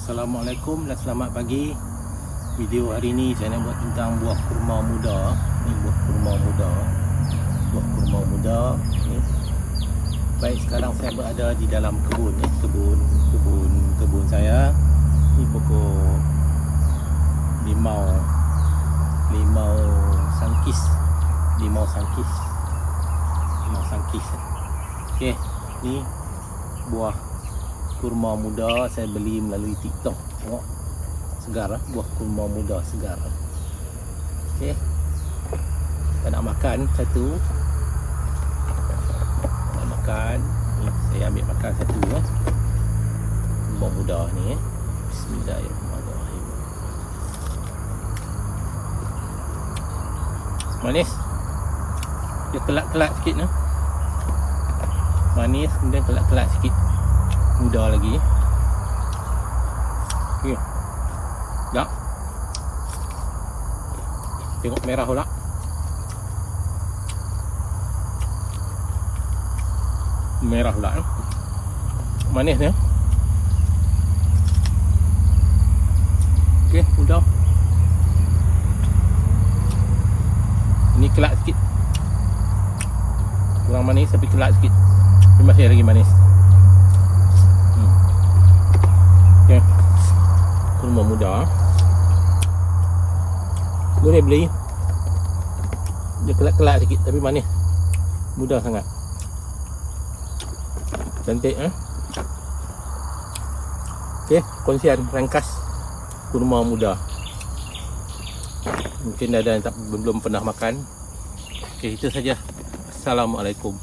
Assalamualaikum dan selamat pagi. Video hari ni saya nak buat tentang buah kurma muda. Ni buah kurma muda. Buah kurma muda ni. Baik, sekarang saya berada di dalam kebun ni, kebun saya. Ni pokok limau sangkis. Okey, ni buah kurma muda saya beli melalui TikTok. Tengok, segar lah, buah kurma muda segar. Okey, kita nak makan satu. Nak makan ni, saya ambil makan satu lah. Kurma muda ni. Bismillahirrahmanirrahim. Manis. Dia kelat-kelat sikit ni. Manis, kemudian kelat-kelat sikit. Muda lagi. Okey. Tak. Tengok merah pula. Merah pula. Manis ni. Okey, muda. Ini kelat sikit. Kurang manis tapi kelat sikit. Tapi masih lagi manis. Okay. Kurma muda. Boleh beli. Dia kelat-kelat sikit tapi manis. Mudah sangat. Cantik Okey, kongsian ringkas kurma muda. Mungkin ada yang belum pernah makan. Okey, itu saja. Assalamualaikum.